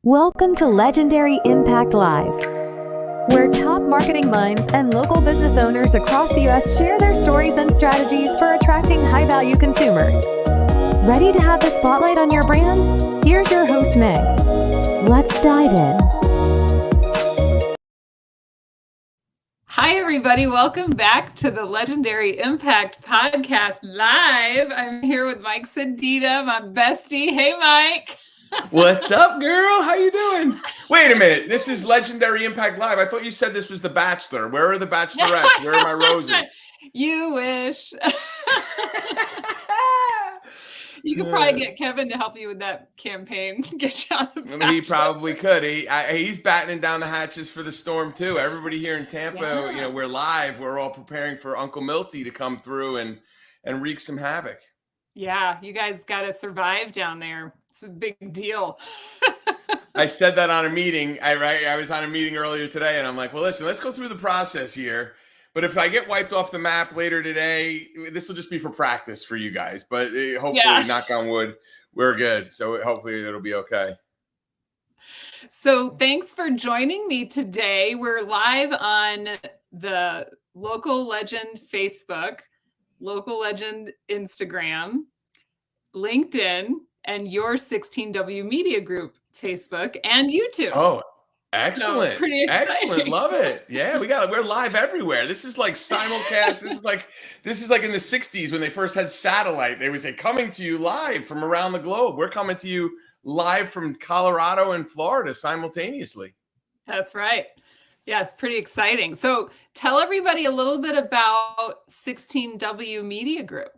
Welcome to Legendary Impact Live, where top marketing minds and local business owners across the U.S. share their stories and strategies for attracting high-value consumers. Ready to have the spotlight on your brand? Here's your host, Meg. Let's dive in. Hi, everybody. Welcome back to the Legendary Impact Podcast Live. I'm here with Mike Sedita, my bestie. Hey, Mike. What's up, girl? How you doing? Wait a minute. This is Legendary Impact Live. I thought you said this was The Bachelor. Where are the bachelorettes? Where are my roses? You wish. You could probably get Kevin to help you with that campaign. Get you on The Bachelor. He probably could. He's battening down the hatches for the storm, too. Everybody here in Tampa, we're live. We're all preparing for Uncle Milty to come through and wreak some havoc. Yeah, you guys got to survive down there. It's a big deal. I said that on a meeting. I was on a meeting earlier today, and I'm like, well, listen, let's go through the process here. But if I get wiped off the map later today, this will just be for practice for you guys. But hopefully, knock on wood, we're good. So hopefully it'll be okay. So thanks for joining me today. We're live on the Local Legend Facebook, Local Legend Instagram, LinkedIn, and your 16W Media Group Facebook and YouTube. Oh, excellent. So, pretty exciting. Excellent. Love it. Yeah, we're live everywhere. This is like simulcast. This is like in the 60s when they first had satellite. They would say coming to you live from around the globe. We're coming to you live from Colorado and Florida simultaneously. That's right. Yeah, it's pretty exciting. So tell everybody a little bit about 16W Media Group.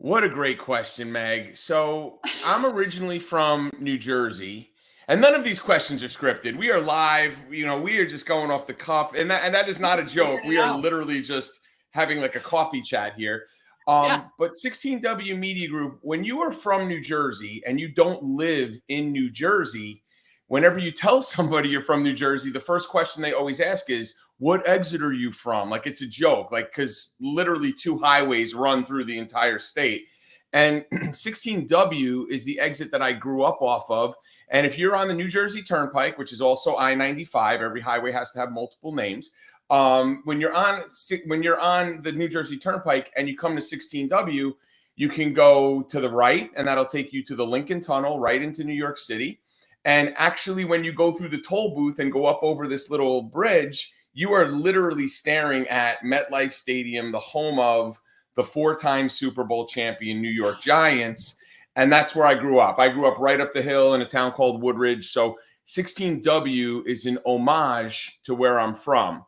What a great question, Meg. So I'm originally from New Jersey, and none of these questions are scripted. We are live. We are just going off the cuff, and that is not a joke. We are literally just having like a coffee chat here. But 16W Media Group, when you are from New Jersey and you don't live in New Jersey, whenever you tell somebody you're from New Jersey, the first question they always ask is, what exit are you from? Like it's a joke, like because literally two highways run through the entire state. And 16W is the exit that I grew up off of. And if you're on the New Jersey Turnpike, which is also I-95, every highway has to have multiple names. When you're on the New Jersey Turnpike and you come to 16W, you can go to the right, and that'll take you to the Lincoln Tunnel right into New York City. And actually, when you go through the toll booth and go up over this little bridge, you are literally staring at MetLife Stadium, the home of the four-time Super Bowl champion New York Giants. And that's where I grew up. I grew up right up the hill in a town called Woodridge. So 16W is an homage to where I'm from.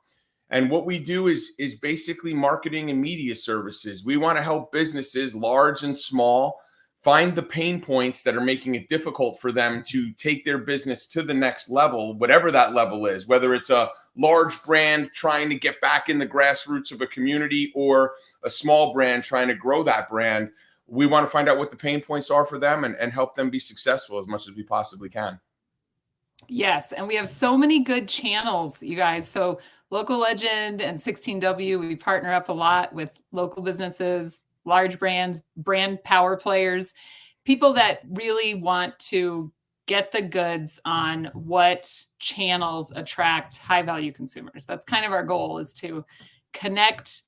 And what we do is basically marketing and media services. We want to help businesses, large and small, find the pain points that are making it difficult for them to take their business to the next level, whatever that level is, whether it's a large brand trying to get back in the grassroots of a community or a small brand trying to grow that brand. We want to find out what the pain points are for them and help them be successful as much as we possibly can. Yes, and we have so many good channels, you guys. So Local Legend and 16W, we partner up a lot with local businesses, large brands, brand power players, people that really want to get the goods on what channels attract high value consumers. That's kind of our goal, is to connect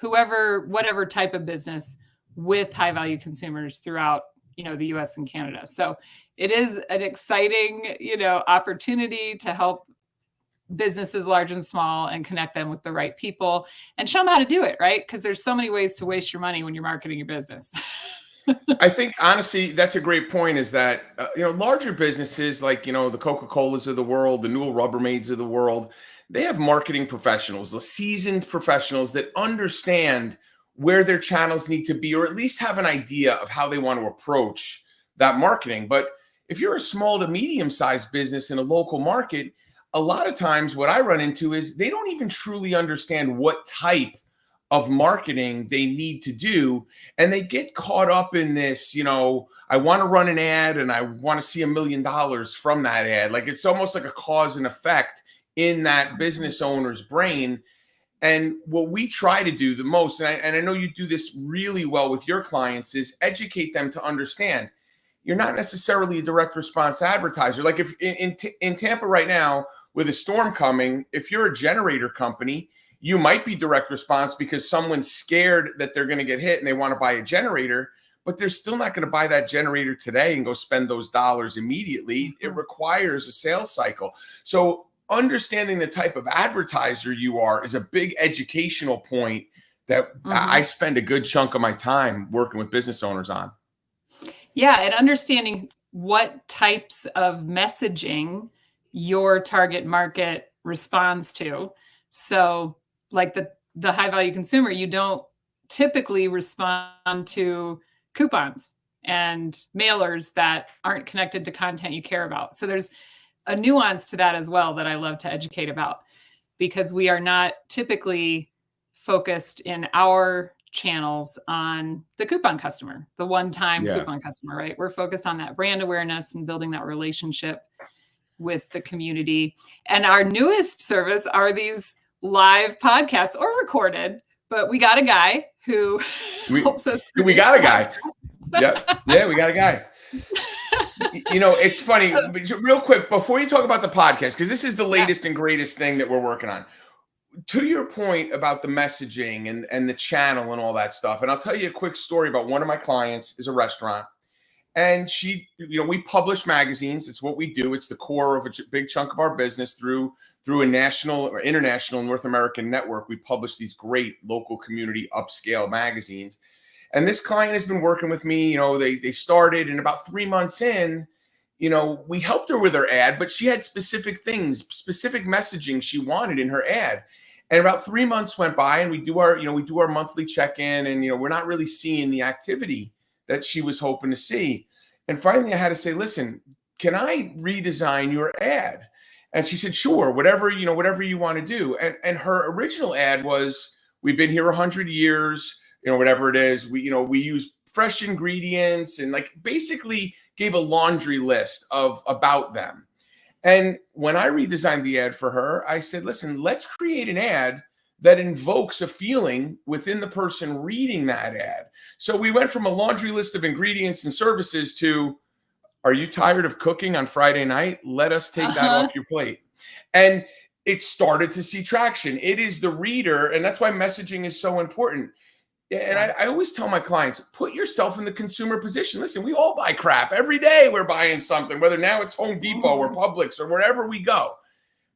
whatever type of business with high value consumers throughout, the US and Canada. So it is an exciting, opportunity to help businesses large and small and connect them with the right people and show them how to do it, right? Because there's so many ways to waste your money when you're marketing your business. I think, honestly, that's a great point, is that, larger businesses like, the Coca-Colas of the world, the Newell Rubbermaids of the world, they have marketing professionals, the seasoned professionals that understand where their channels need to be, or at least have an idea of how they want to approach that marketing. But if you're a small to medium-sized business in a local market, a lot of times what I run into is they don't even truly understand what type of marketing they need to do. And they get caught up in this, I want to run an ad and I want to see $1 million from that ad. Like it's almost like a cause and effect in that business owner's brain. And what we try to do the most, and I know you do this really well with your clients, is educate them to understand you're not necessarily a direct response advertiser. Like if in Tampa right now with a storm coming, if you're a generator company, you might be direct response because someone's scared that they're going to get hit and they want to buy a generator, but they're still not going to buy that generator today and go spend those dollars immediately. It requires a sales cycle. So understanding the type of advertiser you are is a big educational point that I spend a good chunk of my time working with business owners on. Yeah, and understanding what types of messaging your target market responds to. So like the high value consumer, you don't typically respond to coupons and mailers that aren't connected to content you care about. So there's a nuance to that as well that I love to educate about, because we are not typically focused in our channels on the coupon customer, the one-time coupon customer, right? We're focused on that brand awareness and building that relationship with the community. And our newest service are these live podcasts, or recorded, but we got a guy who helps us. We got a guy. Yeah, we got a guy. You know, it's funny, real quick, before you talk about the podcast, because this is the latest and greatest thing that we're working on. To your point about the messaging and the channel and all that stuff, and I'll tell you a quick story about one of my clients is a restaurant. And she, you know, we publish magazines. It's what we do. It's the core of a big chunk of our business through a national or international North American network. We publish these great local community upscale magazines. And this client has been working with me. You know, they started, and about 3 months in, you know, we helped her with her ad, but she had specific things, specific messaging she wanted in her ad. And about 3 months went by, and we do our monthly check-in, and, you know, we're not really seeing the activity that she was hoping to see. And finally I had to say, listen, can I redesign your ad? And she said, sure, whatever you want to do. And her original ad was, we've been here 100 years, you know, whatever it is. We use fresh ingredients, and like basically gave a laundry list about them. And when I redesigned the ad for her, I said, listen, let's create an ad that invokes a feeling within the person reading that ad. So we went from a laundry list of ingredients and services to, are you tired of cooking on Friday night? Let us take that off your plate. And it started to see traction. It is the reader, and that's why messaging is so important. And I always tell my clients, put yourself in the consumer position. Listen, we all buy crap. Every day we're buying something, whether now it's Home Depot or Publix or wherever we go.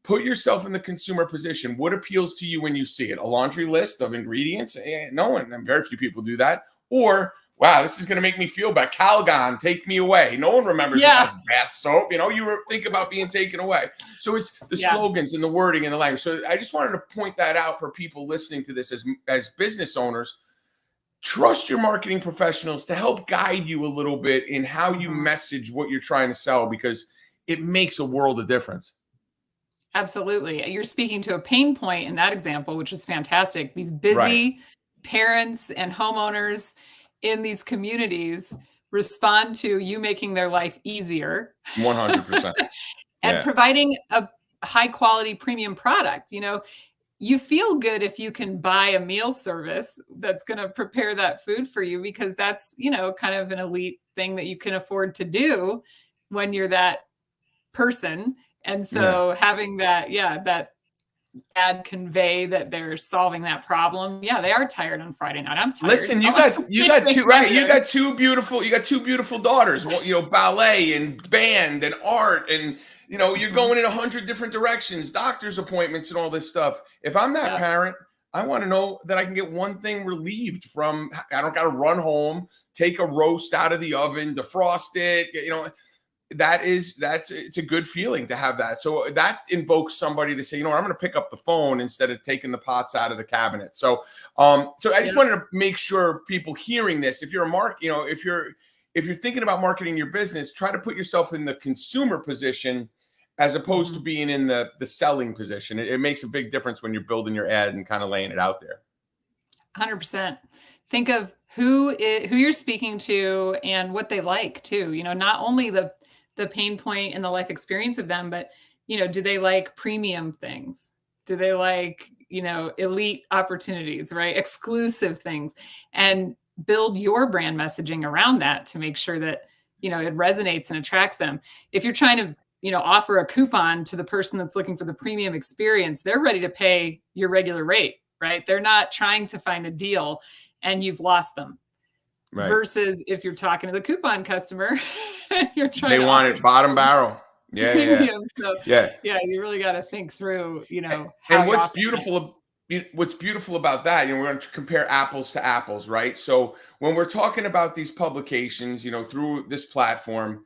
Put yourself in the consumer position. What appeals to you when you see it? A laundry list of ingredients? No one, and very few people do that. Or, wow, this is going to make me feel bad. Calgon, take me away. No one remembers that that's bath soap. You know, you think about being taken away. So it's the slogans and the wording and the language. So I just wanted to point that out for people listening to this as business owners. Trust your marketing professionals to help guide you a little bit in how you message what you're trying to sell, because it makes a world of difference. Absolutely. You're speaking to a pain point in that example, which is fantastic. These busy parents and homeowners in these communities respond to you making their life easier. 100%. And providing a high quality premium product. You know, you feel good if you can buy a meal service that's going to prepare that food for you, because that's, you know, kind of an elite thing that you can afford to do when you're that person. And so having that, that ad convey that they're solving that problem. Yeah, they are tired on Friday night. I'm tired. Listen, you got two, right? You got two beautiful daughters. You know, ballet and band and art, and you know, you're going in 100 different directions, doctor's appointments and all this stuff. If I'm that parent, I want to know that I can get one thing relieved from. I don't got to run home, take a roast out of the oven, defrost it. You know, it's a good feeling to have that. So that invokes somebody to say, you know what, I'm going to pick up the phone instead of taking the pots out of the cabinet. So I just wanted to make sure people hearing this, if you're if you're thinking about marketing your business, try to put yourself in the consumer position as opposed to being in the selling position. It makes a big difference when you're building your ad and kind of laying it out there. 100%. Think of who you're speaking to and what they like too. You know, not only the pain point and the life experience of them, but, you know, do they like premium things? Do they like, you know, elite opportunities, right? Exclusive things, and build your brand messaging around that to make sure that, it resonates and attracts them. If you're trying to, offer a coupon to the person that's looking for the premium experience, they're ready to pay your regular rate, right? They're not trying to find a deal and you've lost them. Right. Versus if you're talking to the coupon customer, you're trying they want it bottom barrel. Yeah. So, you really got to think through, how and what's beautiful about that, we're going to compare apples to apples, right? So when we're talking about these publications, through this platform,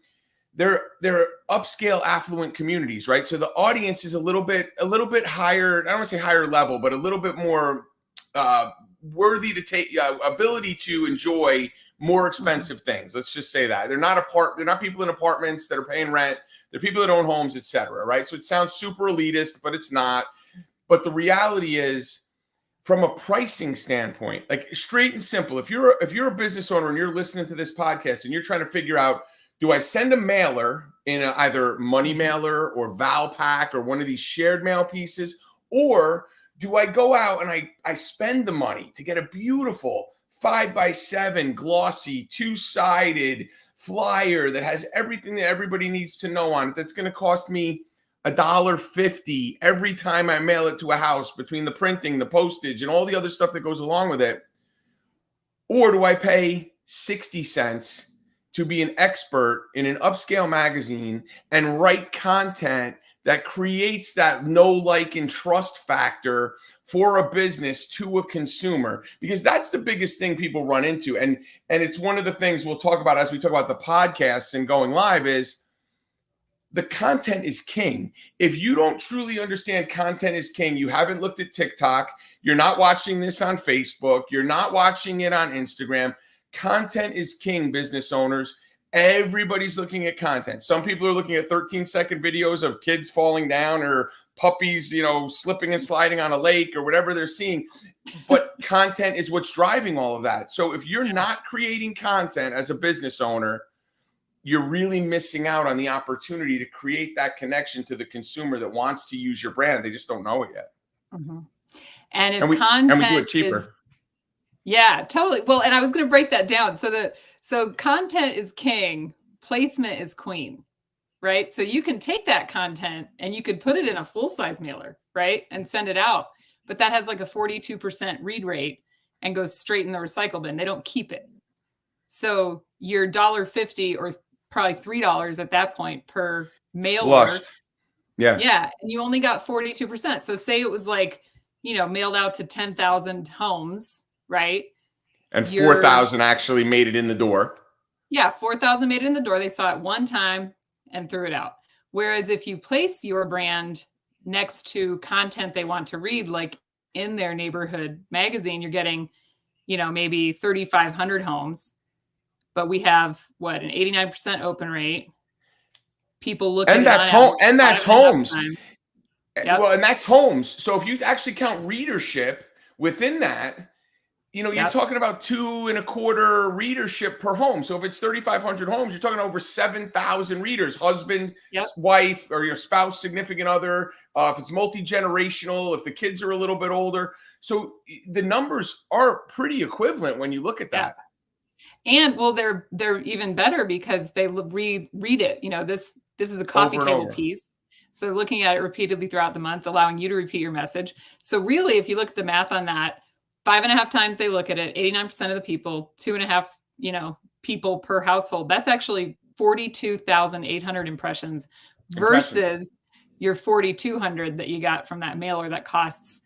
they're upscale affluent communities, right? So the audience is a little bit higher. I don't want to say higher level, but a little bit more worthy to take, ability to enjoy more expensive things. Let's just say that they're not people in apartments that are paying rent. They're people that own homes, etc. Right? So it sounds super elitist, but it's not. But the reality is, from a pricing standpoint, like straight and simple, if you're a business owner and you're listening to this podcast and you're trying to figure out, do I send a mailer in either money mailer or Valpak or one of these shared mail pieces, or do I go out and I spend the money to get a beautiful 5x7 glossy 2-sided flyer that has everything that everybody needs to know on it, that's going to cost me $1.50 every time I mail it to a house, between the printing, the postage, and all the other stuff that goes along with it? Or do I pay 60 cents to be an expert in an upscale magazine and write content that creates that know, like, and trust factor for a business to a consumer? Because that's the biggest thing people run into. And it's one of the things we'll talk about as we talk about the podcasts and going live, is the content is king. If you don't truly understand content is king, you haven't looked at TikTok, you're not watching this on Facebook, you're not watching it on Instagram. Content is king, business owners. Everybody's looking at content. Some people are looking at 13-second videos of kids falling down or puppies, slipping and sliding on a lake or whatever they're seeing. But content is what's driving all of that. So if you're not creating content as a business owner, you're really missing out on the opportunity to create that connection to the consumer that wants to use your brand. They just don't know it yet. Mm-hmm. And we do it cheaper. Yeah, totally. Well, and I was going to break that down. So content is king, placement is queen, right? So you can take that content and you could put it in a full-size mailer, right? And send it out. But that has like a 42% read rate and goes straight in the recycle bin. They don't keep it. So your $1.50 or probably $3 at that point per mailer. Flushed. Yeah. Yeah. And you only got 42%. So say it was like, mailed out to 10,000 homes, right? And 4,000 actually made it in the door. Yeah, 4,000 made it in the door. They saw it one time and threw it out. Whereas if you place your brand next to content they want to read, like in their neighborhood magazine, you're getting, maybe 3,500 homes. But we have an 89% open rate. People look at that's home, and that's homes. Yep. Well, and that's homes. So if you actually count readership within that, you're talking about 2.25 readership per home. So if it's 3,500 homes, you're talking over 7,000 readers, husband, wife, or your spouse, significant other. If it's multi-generational, if the kids are a little bit older. So the numbers are pretty equivalent when you look at that. And they're even better because they read it. This is a coffee table piece. So they're looking at it repeatedly throughout the month, allowing you to repeat your message. So really, if you look at the math on that, 5.5 times they look at it, 89% of the people, 2.5, people per household. That's actually 42,800 impressions versus your 4,200 that you got from that mailer that costs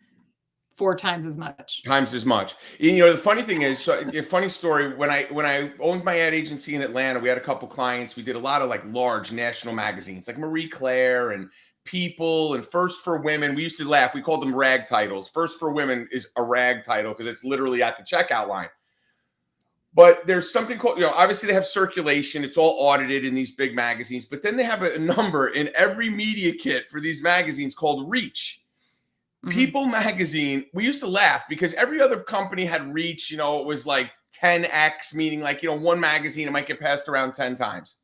4 times as much. The funny thing is, a funny story, when I owned my ad agency in Atlanta, we had a couple clients. We did a lot of like large national magazines like Marie Claire and People and First for Women. We used to laugh. We called them rag titles. First for Women is a rag title because it's literally at the checkout line. But there's something called, obviously they have circulation. It's all audited in these big magazines. But then they have a number in every media kit for these magazines called reach. People magazine, we used to laugh because every other company had reach, it was like 10x, meaning like, one magazine, it might get passed around 10 times.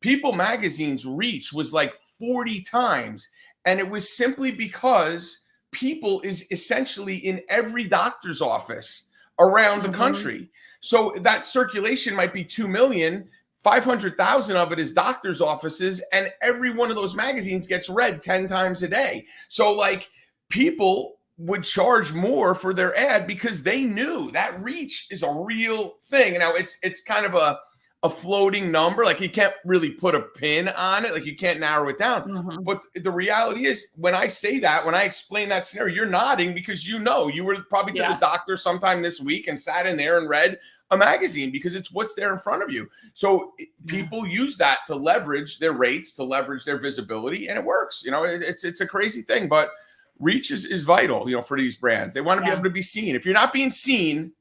People magazine's reach was like 40 times. And it was simply because People is essentially in every doctor's office around the country. So that circulation might be 2 million. 500,000 of it is doctor's offices, and every one of those magazines gets read 10 times a day. So like people would charge more for their ad because they knew that reach is a real thing. Now it's kind of a floating number. Like you can't really put a pin on it. Like you can't narrow it down. Mhm. But the reality is when I say that, when I explain that scenario, you're nodding because you know you were probably to the doctor sometime this week and sat in there and read a magazine because it's what's there in front of you. So people use that to leverage their rates, to leverage their visibility, and it works. You know, it's a crazy thing, but reach is vital, you know, for these brands. They want to be able to be seen. If you're not being seen,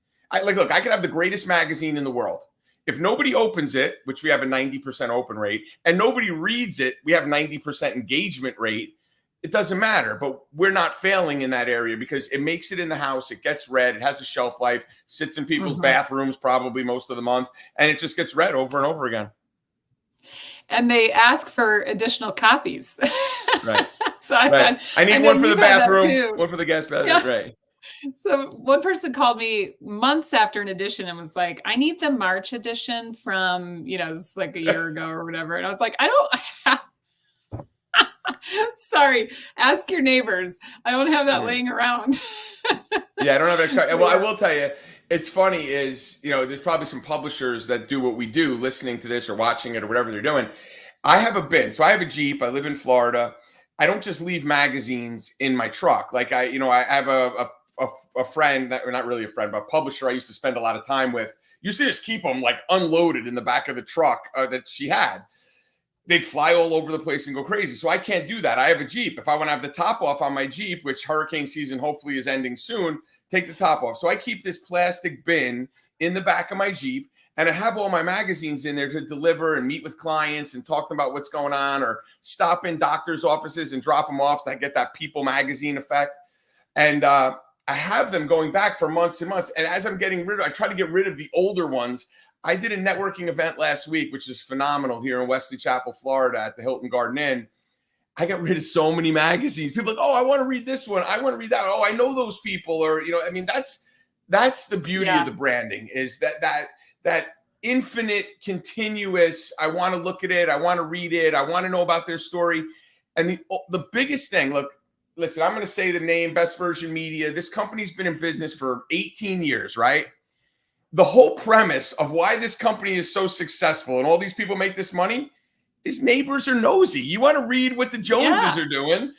look, I could have the greatest magazine in the world. If nobody opens it, which we have a 90% open rate, and nobody reads it, we have 90% engagement rate. It doesn't matter, but we're not failing in that area because it makes it in the house. It gets read. It has a shelf life, sits in people's bathrooms probably most of the month, and it just gets read over and over again. And they ask for additional copies. Right. So I need one for the bathroom, one for the guest bathroom. Yeah. Right. So one person called me months after an edition and was like, I need the March edition from, this is like a year ago or whatever. And I was like, I don't have sorry, ask your neighbors. I don't have that laying around. Yeah, I don't have extra. Well, I will tell you, it's funny is, there's probably some publishers that do what we do, listening to this or watching it or whatever they're doing. I have a bin. So I have a Jeep. I live in Florida. I don't just leave magazines in my truck. Like I have a friend, not really a friend, but a publisher I used to spend a lot of time with, used to just keep them like unloaded in the back of the truck that she had. They'd fly all over the place and go crazy. So I can't do that. I have a Jeep. If I want to have the top off on my Jeep, which hurricane season hopefully is ending soon, take the top off. So I keep this plastic bin in the back of my Jeep, and I have all my magazines in there to deliver and meet with clients and talk to them about what's going on, or stop in doctors' offices and drop them off to get that People magazine effect. And I have them going back for months and months. And as I'm I try to get rid of the older ones. I did a networking event last week, which is phenomenal here in Wesley Chapel, Florida at the Hilton Garden Inn. I got rid of so many magazines. People are like, oh, I want to read this one. I want to read that. Oh, I know those people. Or, that's the beauty of the branding, is that infinite, continuous, I want to look at it. I want to read it. I want to know about their story. And the biggest thing, listen, I'm going to say the name, Best Version Media. This company's been in business for 18 years, right? The whole premise of why this company is so successful and all these people make this money is neighbors are nosy. You want to read what the Joneses are doing.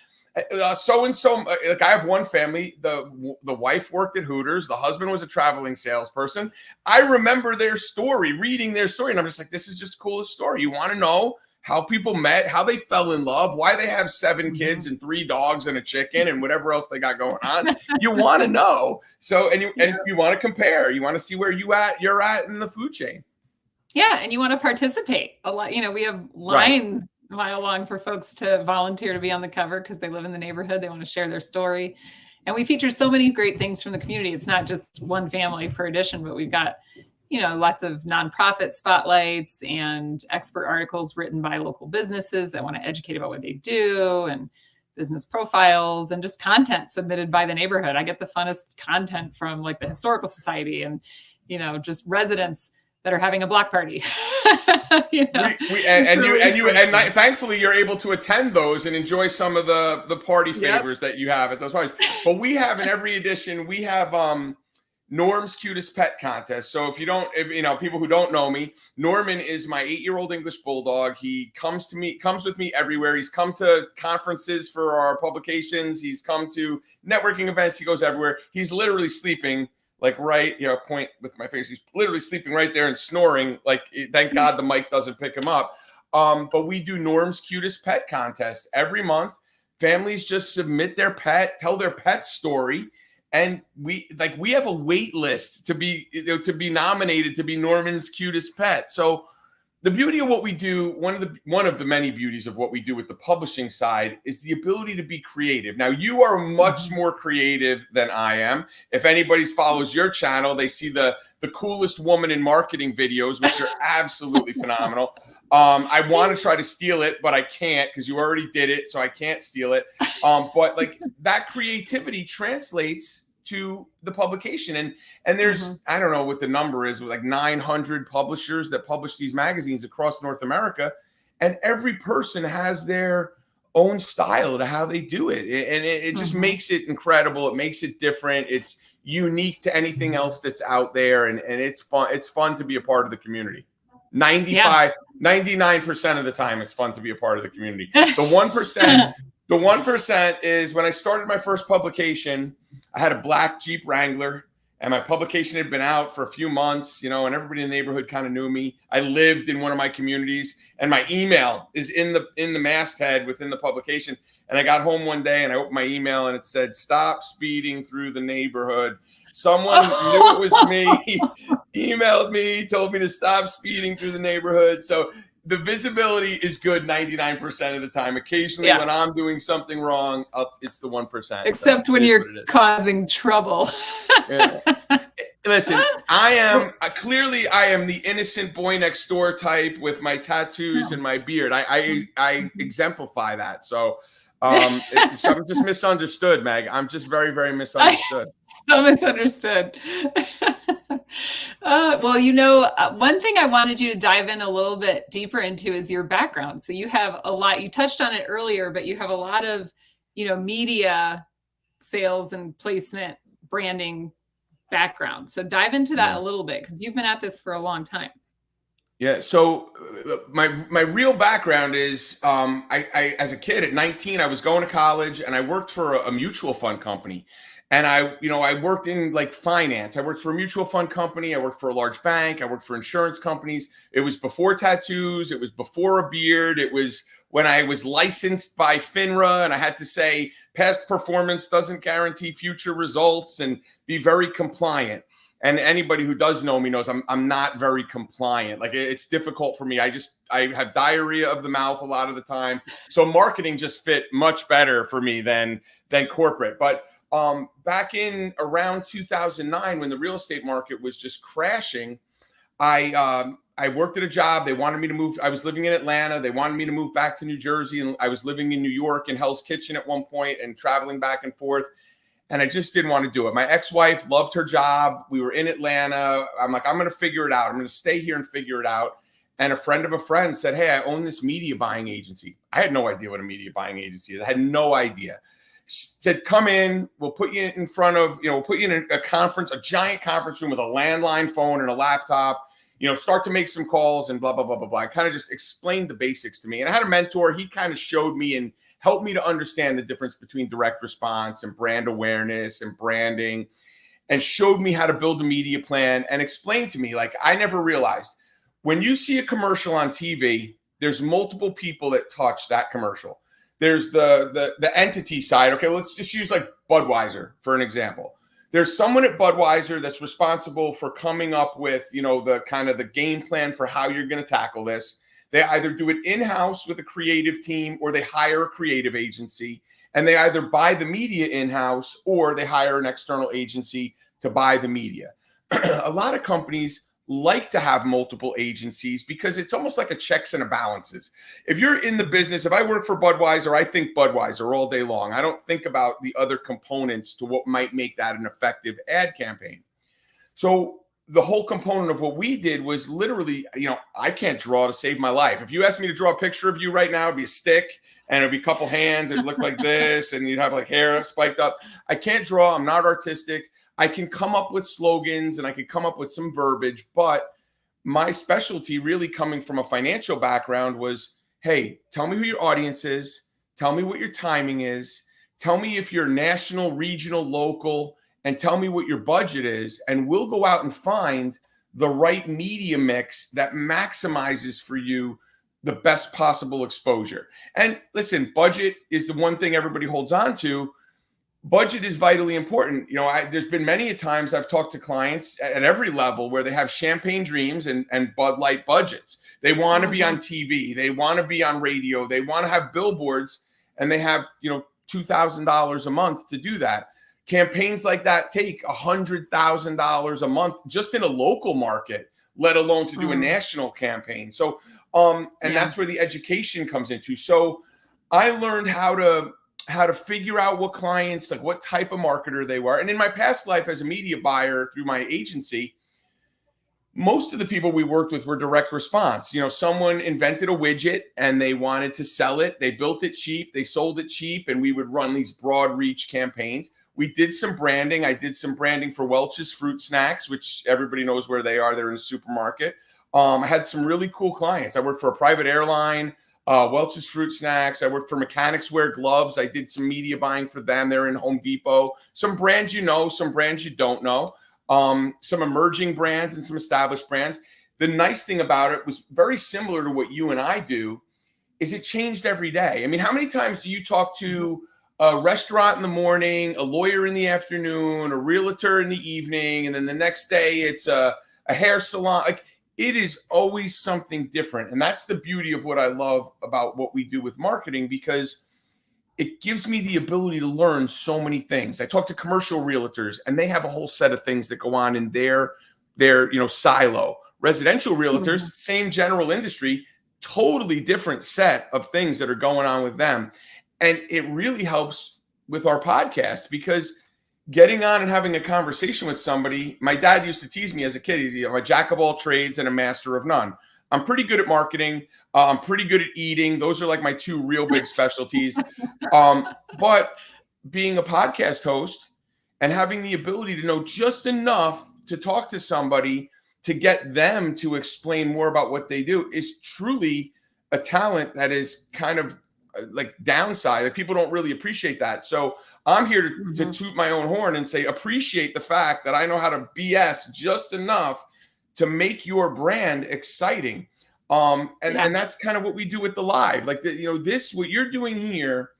So-and-so, like I have one family, the wife worked at Hooters. The husband was a traveling salesperson. I remember their story, reading their story. And I'm just like, this is just the coolest story. You want to know how people met, how they fell in love, why they have 7 kids and 3 dogs and a chicken and whatever else they got going on. You want to know. So, and you want to compare. You want to see where you're at in the food chain. Yeah. And you want to participate a lot. We have lines a mile long for folks to volunteer to be on the cover because they live in the neighborhood. They want to share their story. And we feature so many great things from the community. It's not just one family per edition, but we've got lots of nonprofit spotlights and expert articles written by local businesses that want to educate about what they do, and business profiles, and just content submitted by the neighborhood. I get the funnest content from like the Historical Society and, just residents that are having a block party. Thankfully you're able to attend those and enjoy some of the party favors that you have at those parties. But we have in every edition, we have Norm's Cutest Pet Contest. So if people who don't know me, Norman is my 8-year-old English Bulldog. He comes with me everywhere. He's come to conferences for our publications. He's come to networking events. He goes everywhere. He's literally sleeping point with my face. He's literally sleeping right there and snoring. Thank God the mic doesn't pick him up. But we do Norm's Cutest Pet Contest every month. Families just submit their pet, tell their pet story. And we have a wait list to be nominated to be Norman's Cutest Pet. So the beauty of what we do, one of the many beauties of what we do with the publishing side, is the ability to be creative. Now, you are much more creative than I am. If anybody follows your channel, they see the coolest woman in marketing videos, which are absolutely phenomenal. I want to try to steal it, but I can't because you already did it, so I can't steal it. But that creativity translates to the publication. And there's, I don't know what the number is, like 900 publishers that publish these magazines across North America. And every person has their own style to how they do it. And it just makes it incredible. It makes it different. It's unique to anything else that's out there. And it's fun. It's fun to be a part of the community. 99% of the time, it's fun to be a part of the community. The 1% is when I started my first publication, I had a black Jeep Wrangler. And my publication had been out for a few months, and everybody in the neighborhood kind of knew me. I lived in one of my communities, and my email is in the masthead within the publication. And I got home one day, and I opened my email, and it said, "Stop speeding through the neighborhood." Someone knew it was me, emailed me, told me to stop speeding through the neighborhood. So the visibility is good 99% of the time. Occasionally, when I'm doing something wrong, it's the 1%. Except when you're causing trouble. Listen, I am the innocent boy next door type with my tattoos and my beard. I exemplify that. So I'm just misunderstood, Meg. I'm just very, very misunderstood. So misunderstood. Well, one thing I wanted you to dive in a little bit deeper into is your background. So you have a lot, you touched on it earlier, but you have a lot of, media sales and placement branding background. So dive into that a little bit, because you've been at this for a long time. Yeah. So my real background is I as a kid at 19, I was going to college and I worked for a mutual fund company. And I worked in like finance. I worked for a mutual fund company. I worked for a large bank. I worked for insurance companies. It was before tattoos. It was before a beard. It was when I was licensed by FINRA and I had to say past performance doesn't guarantee future results and be very compliant. And anybody who does know me knows I'm not very compliant. Like it's difficult for me. I have diarrhea of the mouth a lot of the time. So marketing just fit much better for me than corporate. But back in around 2009, when the real estate market was just crashing, I worked at a job. They wanted me to move. I was living in Atlanta. They wanted me to move back to New Jersey. And I was living in New York in Hell's Kitchen at one point and traveling back and forth. And I just didn't want to do it. My ex-wife loved her job. We were in Atlanta. I'm like, I'm going to figure it out. I'm going to stay here and figure it out. And a friend of a friend said, "Hey, I own this media buying agency." I had no idea what a media buying agency is. I had no idea. Said, "Come in, we'll put you in front of, we'll put you in a conference, a giant conference room with a landline phone and a laptop, start to make some calls and blah, blah, blah, blah, blah." I kind of just explained the basics to me. And I had a mentor. He kind of showed me and helped me to understand the difference between direct response and brand awareness and branding, and showed me how to build a media plan and explained to me, like, I never realized when you see a commercial on TV, there's multiple people that touch that commercial. There's the entity side. Okay, let's just use like Budweiser for an example. There's someone at Budweiser that's responsible for coming up with, the kind of the game plan for how you're going to tackle this. They either do it in-house with a creative team or they hire a creative agency, and they either buy the media in-house or they hire an external agency to buy the media. A lot of companies like to have multiple agencies because it's almost like a checks and a balances. If you're in the business, if I work for Budweiser, I think Budweiser all day long. I don't think about the other components to what might make that an effective ad campaign. So the whole component of what we did was literally, I can't draw to save my life. If you asked me to draw a picture of you right now, it'd be a stick and it'd be a couple hands and it'd look like this and you'd have like hair spiked up. I can't draw. I'm not artistic. I can come up with slogans and I can come up with some verbiage, but my specialty really coming from a financial background was, hey, tell me who your audience is. Tell me what your timing is. Tell me if you're national, regional, local, and tell me what your budget is. And we'll go out and find the right media mix that maximizes for you the best possible exposure. And listen, budget is the one thing everybody holds on to. Budget is vitally important. There's been many a times I've talked to clients at every level where they have champagne dreams and Bud Light budgets. They want to be on TV. They want to be on radio. They want to have billboards, and they have, $2,000 a month to do that. Campaigns like that take $100,000 a month just in a local market, let alone to do a national campaign. So, that's where the education comes into. So I learned how to how to figure out what clients, like what type of marketer they were. And in my past life as a media buyer through my agency, most of the people we worked with were direct response. You know, someone invented a widget and they wanted to sell it. They built it cheap, they sold it cheap, and we would run these broad reach campaigns. We did some branding. I did some branding for Welch's Fruit Snacks, which everybody knows where they are. They're in a supermarket. I had some really cool clients. I worked for a private airline, Welch's Fruit Snacks. I worked for Mechanics Wear Gloves. I did some media buying for them. They're in Home Depot. Some brands you know, some brands you don't know. Some emerging brands and some established brands. The nice thing about it was very similar to what you and I do, is it changed every day. I mean, how many times do you talk to a restaurant in the morning, a lawyer in the afternoon, a realtor in the evening, and then the next day it's a hair salon? Like, it is always something different. And that's the beauty of what I love about what we do with marketing, because it gives me the ability to learn so many things. I talk to commercial realtors and they have a whole set of things that go on in their silo. Residential realtors, same general industry, totally different set of things that are going on with them. And it really helps with our podcast, because getting on and having a conversation with somebody, my dad used to tease me as a kid. He's a jack of all trades and a master of none. I'm pretty good at marketing. I'm pretty good at eating. Those are like my two real big specialties. But being a podcast host and having the ability to know just enough to talk to somebody to get them to explain more about what they do is truly a talent that is kind of like downside. Like, people don't really appreciate that. So I'm here to toot my own horn and say, appreciate the fact that I know how to BS just enough to make your brand exciting. And that's kind of what we do with the live. Like, this, what you're doing here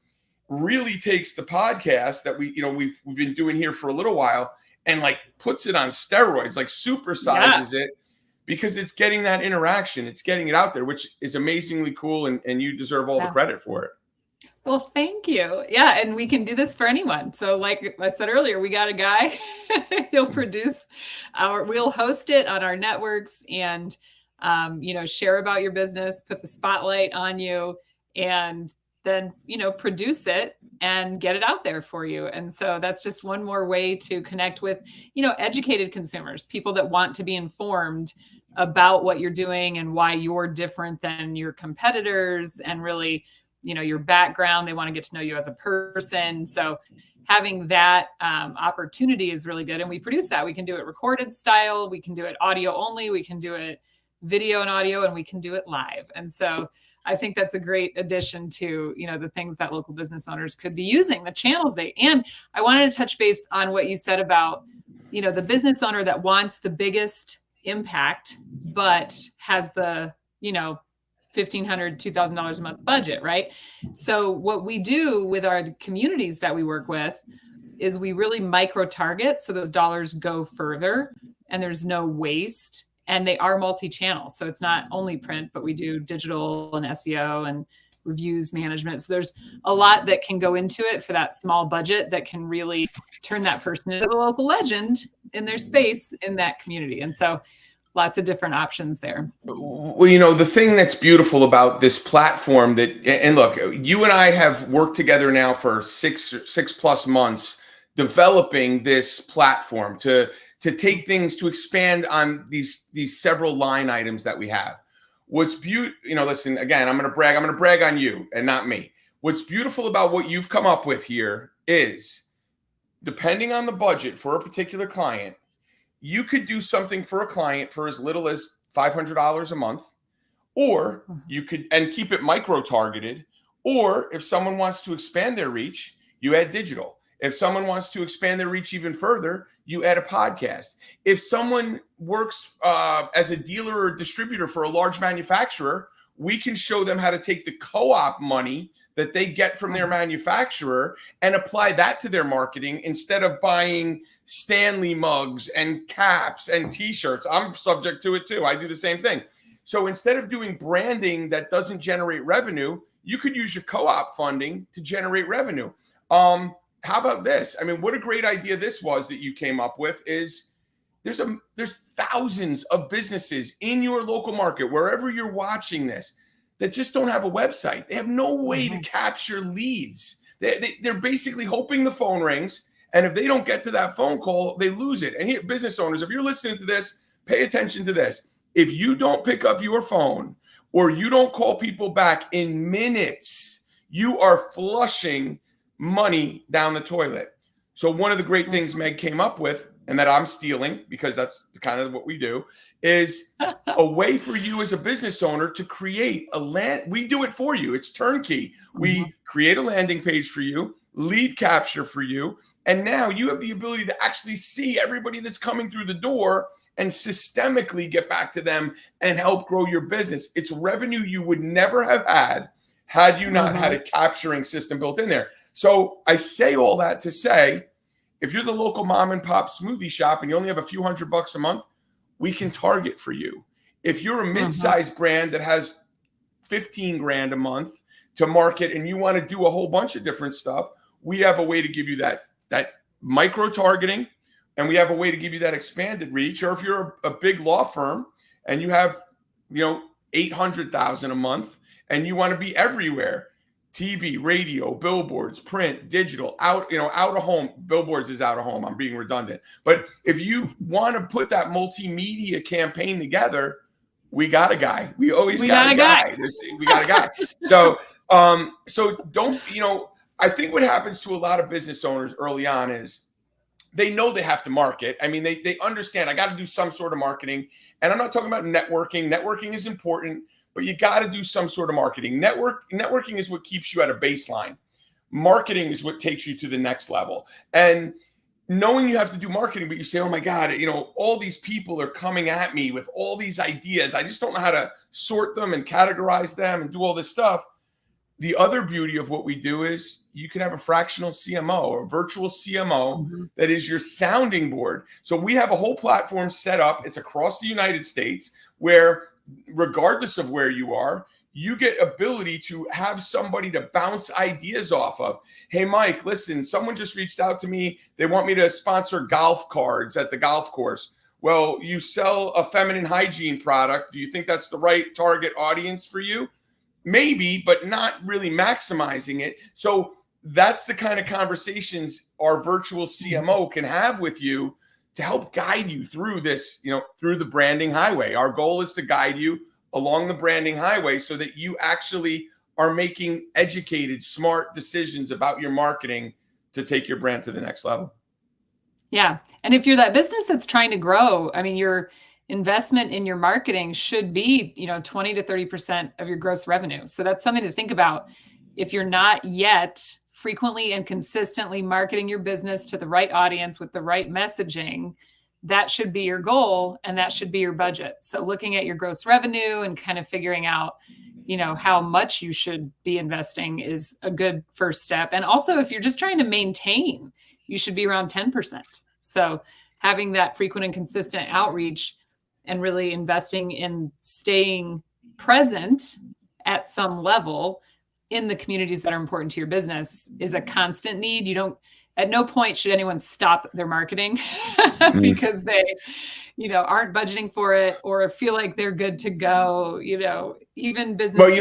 really takes the podcast that we've been doing here for a little while and like puts it on steroids, like supersizes it, because it's getting that interaction. It's getting it out there, which is amazingly cool. And you deserve all the credit for it. Well, thank you. Yeah. And we can do this for anyone. So like I said earlier, we got a guy, he'll we'll host it on our networks and, share about your business, put the spotlight on you, and then, produce it and get it out there for you. And so that's just one more way to connect with, educated consumers, people that want to be informed about what you're doing and why you're different than your competitors, and really, your background. They want to get to know you as a person. So having that opportunity is really good. And we produce that. We can do it recorded style. We can do it audio only. We can do it video and audio, and we can do it live. And so I think that's a great addition to, the things that local business owners could be using, the channels and I wanted to touch base on what you said about, the business owner that wants the biggest impact, but has the, $1,500, $2,000 a month budget, right? So what we do with our communities that we work with is we really micro target, so those dollars go further and there's no waste. And they are multi-channel. So it's not only print, but we do digital and SEO and reviews management. So there's a lot that can go into it for that small budget that can really turn that person into a local legend in their space in that community. And so lots of different options there. Well, the thing that's beautiful about this platform and look, you and I have worked together now for six plus months developing this platform to take things, to expand on these several line items that we have. What's beautiful, listen, again, I'm going to brag on you and not me. What's beautiful about what you've come up with here is, depending on the budget for a particular client, you could do something for a client for as little as $500 a month, or you could, and keep it micro targeted. Or if someone wants to expand their reach, you add digital. If someone wants to expand their reach even further, you add a podcast. If someone works as a dealer or distributor for a large manufacturer, we can show them how to take the co-op money that they get from their manufacturer and apply that to their marketing instead of buying Stanley mugs and caps and t-shirts. I'm subject to it too. I do the same thing. So instead of doing branding that doesn't generate revenue, you could use your co-op funding to generate revenue. How about this? I mean, what a great idea this was that you came up with. Is there's thousands of businesses in your local market, wherever you're watching this, that just don't have a website. They have no way to capture leads. They're basically hoping the phone rings. And if they don't get to that phone call, they lose it. And here, business owners, if you're listening to this, pay attention to this. If you don't pick up your phone or you don't call people back in minutes, you are flushing money down the toilet. So one of the great things Meg came up with, and that I'm stealing because that's kind of what we do, is a way for you as a business owner to create a land. We do it for you. It's turnkey. We create a landing page for you, lead capture for you, and now you have the ability to actually see everybody that's coming through the door and systemically get back to them and help grow your business. It's revenue you would never have had you not had a capturing system built in there. So I say all that to say, if you're the local mom and pop smoothie shop and you only have a few $100 a month, we can target for you. If you're a mid-sized brand that has 15 grand a month to market and you want to do a whole bunch of different stuff, we have a way to give you that micro targeting, and we have a way to give you that expanded reach. Or if you're a big law firm and you have, 800,000 a month and you want to be everywhere, TV, radio, billboards, print, digital, out of home. Billboards is out of home. I'm being redundant. But if you want to put that multimedia campaign together, we got a guy. We got a guy. We got a guy. So don't, I think what happens to a lot of business owners early on is they know they have to market. I mean, they understand I got to do some sort of marketing. And I'm not talking about networking. Networking is important, but you got to do some sort of marketing. Networking is what keeps you at a baseline. Marketing is what takes you to the next level. And knowing you have to do marketing, but you say, oh my God, all these people are coming at me with all these ideas. I just don't know how to sort them and categorize them and do all this stuff. The other beauty of what we do is you can have a fractional CMO or a virtual CMO that is your sounding board. So we have a whole platform set up. It's across the United States where regardless of where you are, you get ability to have somebody to bounce ideas off of. Hey, Mike, listen, someone just reached out to me. They want me to sponsor golf cards at the golf course. Well, you sell a feminine hygiene product. Do you think that's the right target audience for you? Maybe, but not really maximizing it. So that's the kind of conversations our virtual CMO can have with you to help guide you through this, through the branding highway. Our goal is to guide you along the branding highway so that you actually are making educated, smart decisions about your marketing to take your brand to the next level. Yeah. And if you're that business that's trying to grow, I mean, your investment in your marketing should be, 20 to 30% of your gross revenue. So that's something to think about. If you're not yet frequently and consistently marketing your business to the right audience with the right messaging, that should be your goal and that should be your budget. So looking at your gross revenue and kind of figuring out, how much you should be investing is a good first step. And also, if you're just trying to maintain, you should be around 10%. So having that frequent and consistent outreach and really investing in staying present at some level in the communities that are important to your business is a constant need. At no point should anyone stop their marketing because they, aren't budgeting for it or feel like they're good to go, even businesses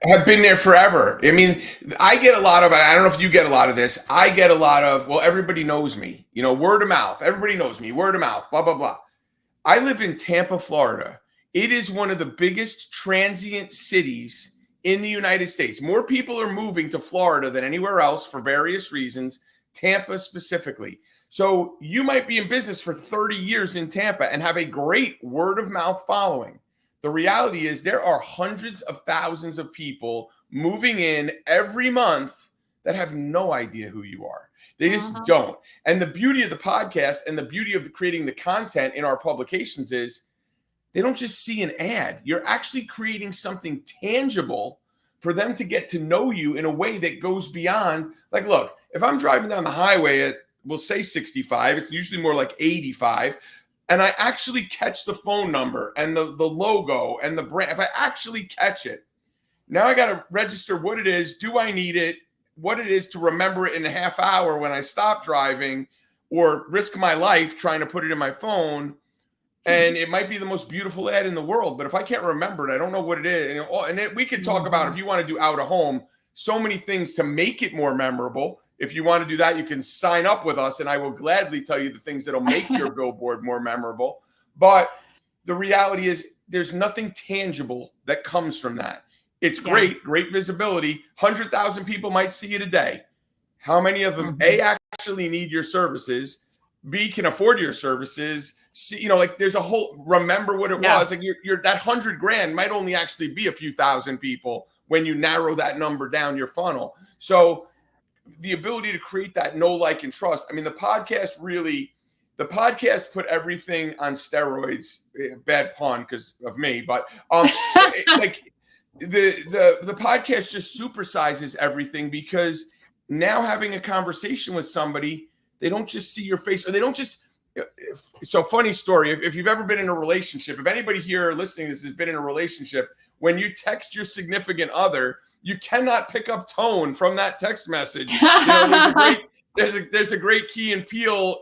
have been there forever. I mean, I get a lot of, I don't know if you get a lot of this. I get a lot of, well, everybody knows me, word of mouth. Everybody knows me, word of mouth, blah, blah, blah. I live in Tampa, Florida. It is one of the biggest transient cities in the United States. More people are moving to Florida than anywhere else for various reasons, Tampa specifically. So you might be in business for 30 years in Tampa and have a great word of mouth following. The reality is there are hundreds of thousands of people moving in every month that have no idea who you are. They just don't. And the beauty of the podcast and the beauty of creating the content in our publications is they don't just see an ad. You're actually creating something tangible for them to get to know you in a way that goes beyond, like, look, if I'm driving down the highway at, we'll say 65, it's usually more like 85, and I actually catch the phone number and the logo and the brand, if I actually catch it, now I got to register what it is. Do I need it? What it is to remember it in a half hour when I stop driving or risk my life trying to put it in my phone. And it might be the most beautiful ad in the world, but if I can't remember it, I don't know what it is. We could talk about if you want to do out of home, so many things to make it more memorable. If you want to do that, you can sign up with us, and I will gladly tell you the things that'll make your billboard more memorable. But the reality is there's nothing tangible that comes from that. It's great visibility. 100,000 people might see it a day. How many of them, A, actually need your services, B, can afford your services, C, like there's a whole, remember what it was. Like you're that $100,000 might only actually be a few thousand people when you narrow that number down your funnel. So the ability to create that know, like, and trust. I mean, the podcast put everything on steroids. Bad pun because of me, but like the podcast just supersizes everything, because now having a conversation with somebody, they don't just see your face, or they don't just. So funny story. If you've ever been in a relationship, if anybody here listening to this has been in a relationship, when you text your significant other, you cannot pick up tone from that text message. There's a great Key and Peele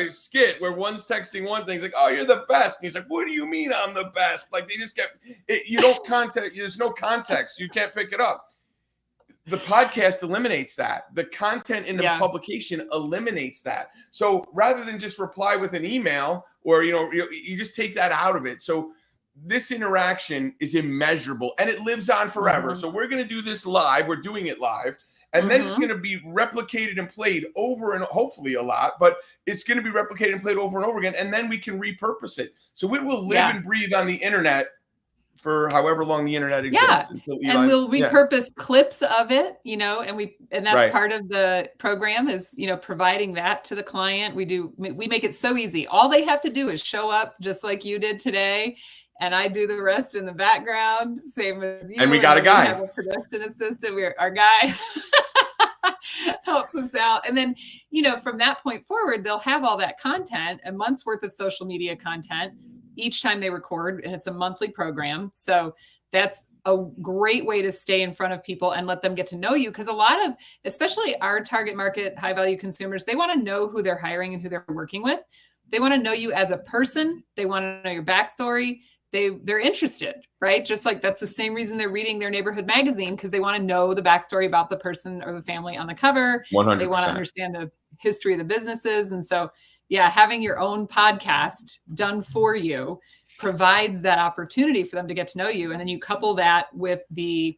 skit where one's texting one thing, he's like, "Oh, you're the best," and he's like, "What do you mean I'm the best?" Like they just get it, you don't context. There's no context. You can't pick it up. The podcast eliminates that. The content in the publication eliminates that. So rather than just reply with an email, or you just take that out of it. So this interaction is immeasurable, and it lives on forever. So we're going to do this live. We're doing it live. And then it's going to be replicated and played over, and hopefully a lot, but it's going to be replicated and played over and over again. And then we can repurpose it. So it will live and breathe on the internet for however long the internet exists. And we'll repurpose clips of it, and that's part of the program is, providing that to the client. We make it so easy. All they have to do is show up just like you did today. And I do the rest in the background, same as you. And we got a guy. We have a production assistant. Our guy helps us out. And then, from that point forward, they'll have all that content, a month's worth of social media content each time they record. And it's a monthly program. So that's a great way to stay in front of people and let them get to know you. Because a lot of, especially our target market, high value consumers, they want to know who they're hiring and who they're working with. They want to know you as a person. They want to know your backstory. They're interested, right? Just like that's the same reason they're reading their neighborhood magazine, because they want to know the backstory about the person or the family on the cover. 100%. They want to understand the history of the businesses. And so, having your own podcast done for you provides that opportunity for them to get to know you. And then you couple that with the,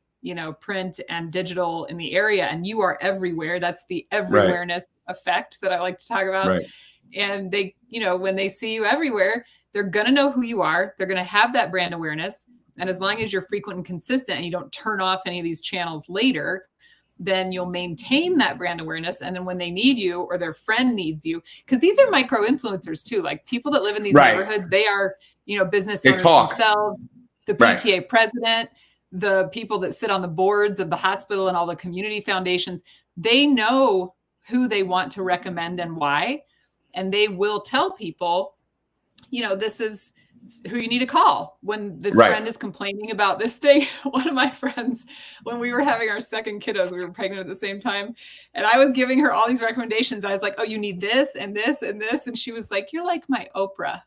print and digital in the area, and you are everywhere. That's the everywhereness effect that I like to talk about. Right. And they, when they see you everywhere, they're going to know who you are. They're going to have that brand awareness. And as long as you're frequent and consistent and you don't turn off any of these channels later, then you'll maintain that brand awareness. And then when they need you or their friend needs you, because these are micro influencers too, like people that live in these neighborhoods, they are, business owners themselves, the PTA president, the people that sit on the boards of the hospital and all the community foundations, they know who they want to recommend and why. And they will tell people, this is who you need to call when this friend is complaining about this thing. One of my friends, when we were having our second kiddos, we were pregnant at the same time. And I was giving her all these recommendations. I was like, "Oh, you need this and this and this." And she was like, "You're like my Oprah."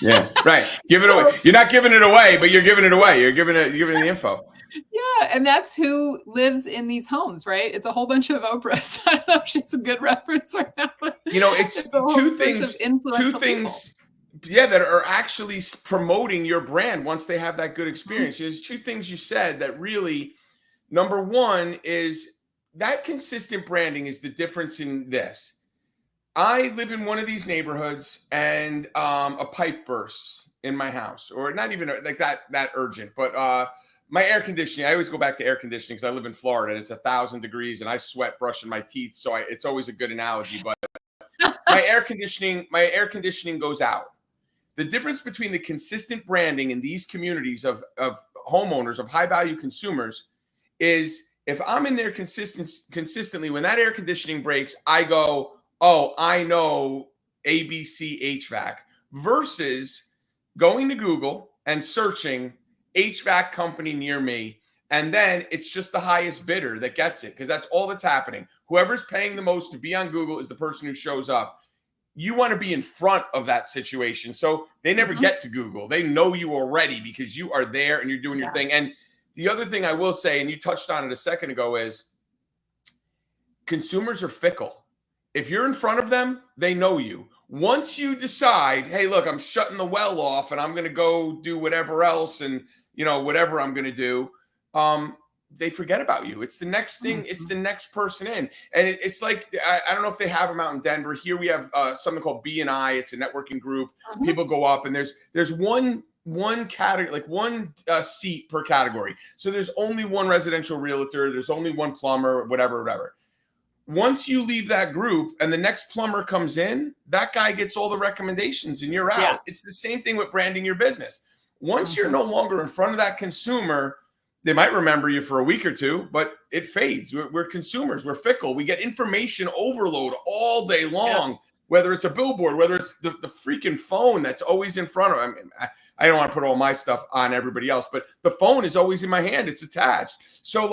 Yeah. Right. Give it away. You're not giving it away, but you're giving it away. You're giving the info. Yeah. And that's who lives in these homes, right? It's a whole bunch of Oprahs. I don't know if she's a good reference right now, but it's two things that are actually promoting your brand once they have that good experience. There's two things you said that really, number one is that consistent branding is the difference in this. I live in one of these neighborhoods and a pipe bursts in my house, or not even like that urgent, but my air conditioning, I always go back to air conditioning because I live in Florida and it's 1,000 degrees and I sweat brushing my teeth. So it's always a good analogy, but my air conditioning goes out. The difference between the consistent branding in these communities of homeowners, of high value consumers, is if I'm in there consistently, when that air conditioning breaks, I go, "Oh, I know ABC HVAC," versus going to Google and searching HVAC company near me. And then it's just the highest bidder that gets it, because that's all that's happening. Whoever's paying the most to be on Google is the person who shows up. You want to be in front of that situation. So they never get to Google. They know you already because you are there and you're doing your thing. And the other thing I will say, and you touched on it a second ago, is consumers are fickle. If you're in front of them, they know you. Once you decide, hey, look, I'm shutting the well off and I'm going to go do whatever else and, whatever I'm going to do, they forget about you. It's the next thing. It's the next person in. And it's like, I don't know if they have them out in Denver. Here we have something called B&I. It's a networking group. People go up and there's one category, like one seat per category. So there's only one residential realtor. There's only one plumber, whatever. Once you leave that group and the next plumber comes in, that guy gets all the recommendations and you're out. Yeah. It's the same thing with branding your business. Once you're no longer in front of that consumer, they might remember you for a week or two, but it fades. We're consumers. We're fickle. We get information overload all day long, whether it's a billboard, whether it's the freaking phone that's always in front of them. I mean, I don't want to put all my stuff on everybody else, but the phone is always in my hand. It's attached. So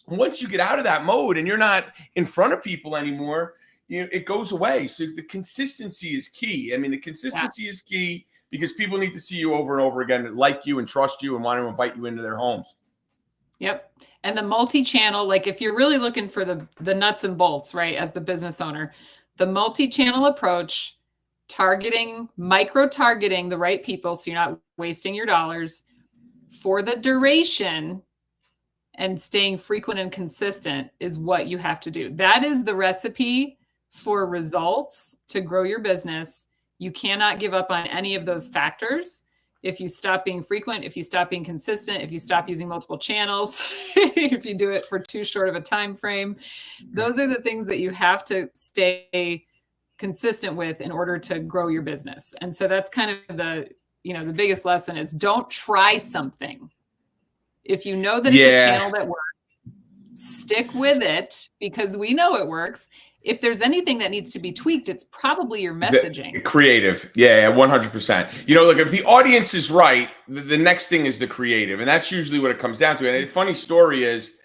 once you get out of that mode and you're not in front of people anymore, it goes away. So the consistency is key. I mean, the consistency is key, because people need to see you over and over again, like you and trust you and want to invite you into their homes. Yep. And the multi-channel, like if you're really looking for the nuts and bolts, right, as the business owner, the multi-channel approach, micro-targeting the right people so you're not wasting your dollars for the duration, and staying frequent and consistent is what you have to do. That is the recipe for results to grow your business. You cannot give up on any of those factors. If you stop being frequent, if you stop being consistent, if you stop using multiple channels, if you do it for too short of a time frame, those are the things that you have to stay consistent with in order to grow your business. And so that's kind of the biggest lesson is don't try something. If you know that it's a channel that works, stick with it, because we know it works. If there's anything that needs to be tweaked, it's probably your messaging. Creative. Yeah, 100%. Look, if the audience is right, the next thing is the creative. And that's usually what it comes down to. And a funny story is,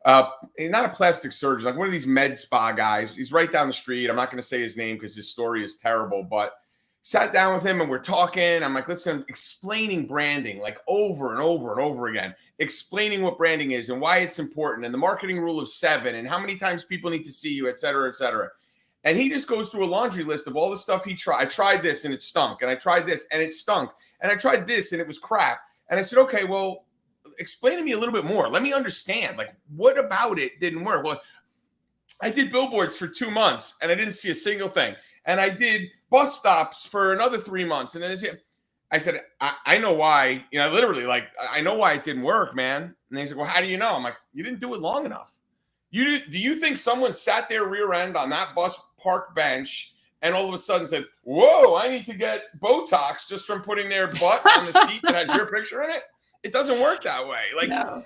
not a plastic surgeon, like one of these med spa guys. He's right down the street. I'm not going to say his name because his story is terrible, but sat down with him and we're talking. I'm like, listen, explaining branding like over and over and over again, explaining what branding is and why it's important and the marketing rule of 7 and how many times people need to see you, et cetera, et cetera. And he just goes through a laundry list of all the stuff he tried. I tried this and it stunk. And I tried this and it stunk. And I tried this and it was crap. And I said, okay, well, explain to me a little bit more. Let me understand. Like, what about it didn't work? Well, I did billboards for 2 months and I didn't see a single thing. And I did bus stops for another 3 months. And then I said, I know why, literally, like, I know why it didn't work, man. And he's like, well, how do you know? I'm like, you didn't do it long enough. Do you think someone sat their rear end on that bus park bench and all of a sudden said, whoa, I need to get Botox just from putting their butt on the seat that has your picture in it? It doesn't work that way. Like, no.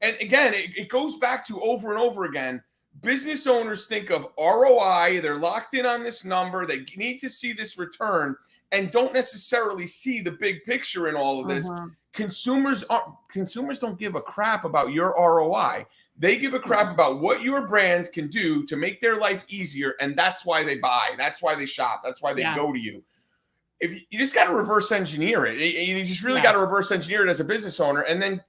And again, it goes back to over and over again. Business owners think of ROI. They're locked in on this number. They need to see this return and don't necessarily see the big picture in all of this. Consumers don't give a crap about your ROI. They give a crap about what your brand can do to make their life easier. And that's why they buy. That's why they shop. That's why they go to you. If you just got to reverse engineer it. You just really got to reverse engineer it as a business owner. And then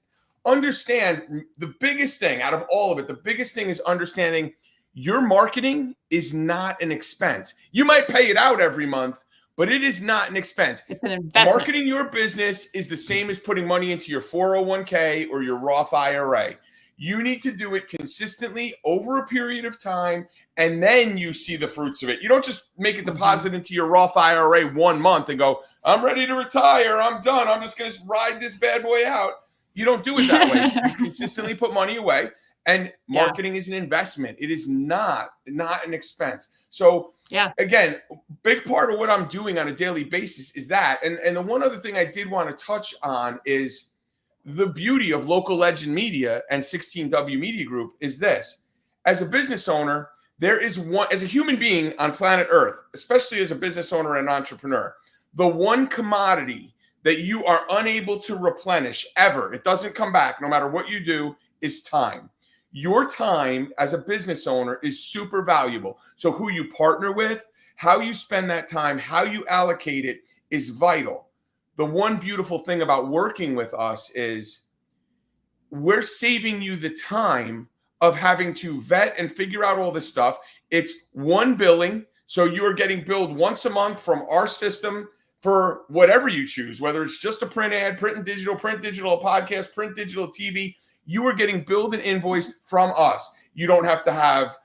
understand the biggest thing out of all of it. The biggest thing is understanding your marketing is not an expense. You might pay it out every month, but it is not an expense. It's an investment. Marketing your business is the same as putting money into your 401k or your Roth IRA. You need to do it consistently over a period of time, and then you see the fruits of it. You don't just make a deposit into your Roth IRA 1 month and go, I'm ready to retire. I'm done. I'm just going to ride this bad boy out. You don't do it that way. You consistently put money away, and marketing is an investment. It is not an expense. So again, big part of what I'm doing on a daily basis is that. And the one other thing I did want to touch on is the beauty of Local Legend Media and 16W Media Group is this. As a business owner, there is one, as a human being on planet Earth, especially as a business owner and entrepreneur, the one commodity that you are unable to replenish ever, it doesn't come back no matter what you do, is time. Your time as a business owner is super valuable. So who you partner with, how you spend that time, how you allocate it is vital. The one beautiful thing about working with us is we're saving you the time of having to vet and figure out all this stuff. It's one billing. So you are getting billed once a month from our system for whatever you choose, whether it's just a print ad, print and digital, a podcast, print digital, TV. You are getting billed and invoiced from us. You don't have to have,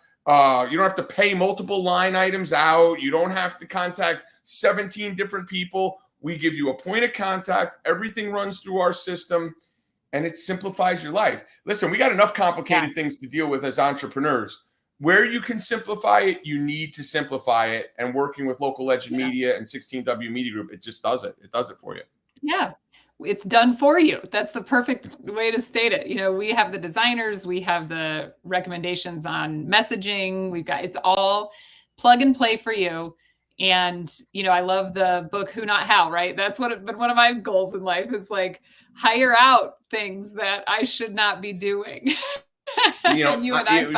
you don't have to pay multiple line items out. You don't have to contact 17 different people. We give you a point of contact. Everything runs through our system, and it simplifies your life. Listen, we got enough complicated things to deal with as entrepreneurs. Where you can simplify it, you need to simplify it. And working with Local Legend Media and 16W Media Group, it just does it. It does it for you. Yeah, it's done for you. That's the perfect way to state it. You know, we have the designers, we have the recommendations on messaging. We've got, it's all plug and play for you. And, you know, I love the book, Who Not How, right? That's what, but one of my goals in life is like hire out things that I should not be doing. You know,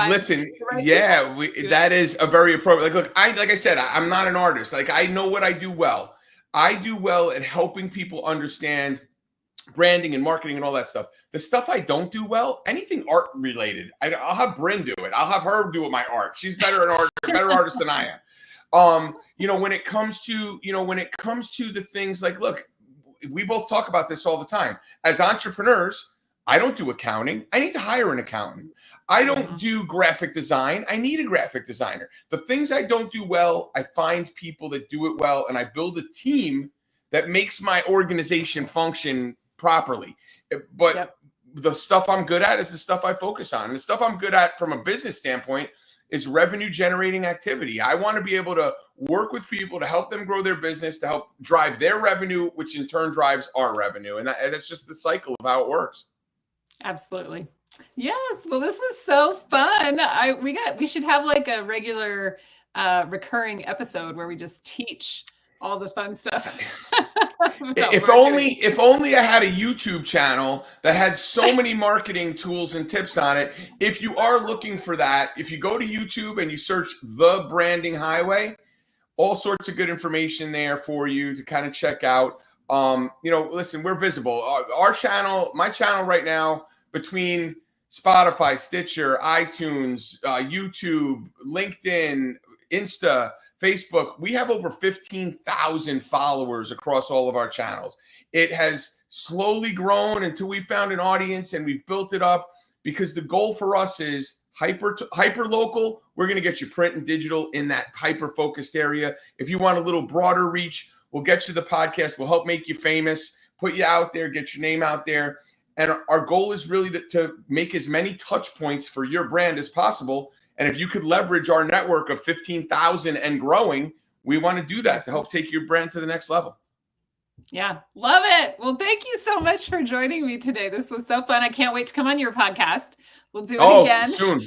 listen, that is a very appropriate. Like, look, like I said, I'm not an artist. Like, I know what I do well. I do well at helping people understand branding and marketing and all that stuff. The stuff I don't do well, anything art related, I'll have Bryn do it. I'll have her do my art. She's better artist than I am. You know, when it comes to, the things like, look, we both talk about this all the time. As entrepreneurs, I don't do accounting. I need to hire an accountant. I don't do graphic design. I need a graphic designer. The things I don't do well, I find people that do it well, and I build a team that makes my organization function properly. But the stuff I'm good at is the stuff I focus on. And the stuff I'm good at from a business standpoint is revenue generating activity. I want to be able to work with people to help them grow their business, to help drive their revenue, which in turn drives our revenue. And that's just the cycle of how it works. Absolutely. Yes. Well, this was so fun. We should have like a regular recurring episode where we just teach all the fun stuff. If only I had a YouTube channel that had so many marketing tools and tips on it. If you are looking for that, if you go to YouTube and you search The Branding Highway, all sorts of good information there for you to kind of check out. You know, listen, we're visible. Our channel, my channel right now, between Spotify, Stitcher, iTunes, YouTube, LinkedIn, Insta, Facebook, we have over 15,000 followers across all of our channels. It has slowly grown until we found an audience and we've built it up, because the goal for us is hyper local. We're going to get you print and digital in that hyper focused area. If you want a little broader reach, we'll get you the podcast. We'll help make you famous, put you out there, get your name out there. And our goal is really to make as many touch points for your brand as possible. And if you could leverage our network of 15,000 and growing, we want to do that to help take your brand to the next level. Yeah, love it. Well, thank you so much for joining me today. This was so fun. I can't wait to come on your podcast. We'll do it again. Soon.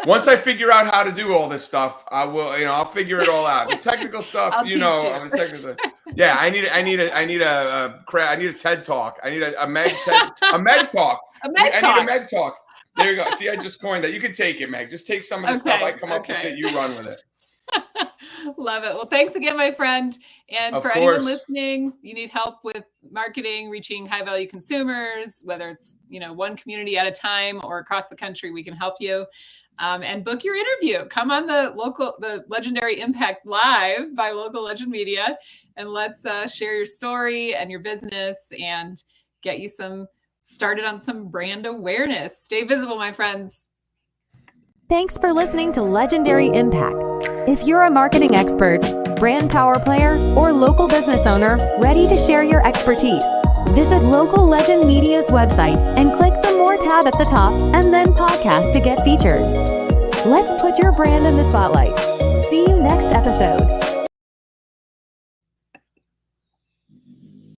Once I figure out how to do all this stuff, I will, I'll figure it all out. The technical stuff, I'm a technical. Yeah, I need a TED talk. I need a Meg talk. I need a Meg talk. There you go. See, I just coined that. You can take it, Meg. Just take some of the stuff I come up with it. You run with it. Love it. Well, thanks again, my friend. And for anyone listening, you need help with marketing, reaching high value consumers, whether it's, one community at a time or across the country, we can help you. And book your interview. Come on the Legendary Impact Live by Local Legend Media, and let's share your story and your business and get you started on some brand awareness. Stay visible, my friends. Thanks for listening to Legendary Impact. If you're a marketing expert, brand power player, or local business owner ready to share your expertise, visit Local Legend Media's website and click the More tab at the top and then Podcast to get featured. Let's put your brand in the spotlight. See you next episode.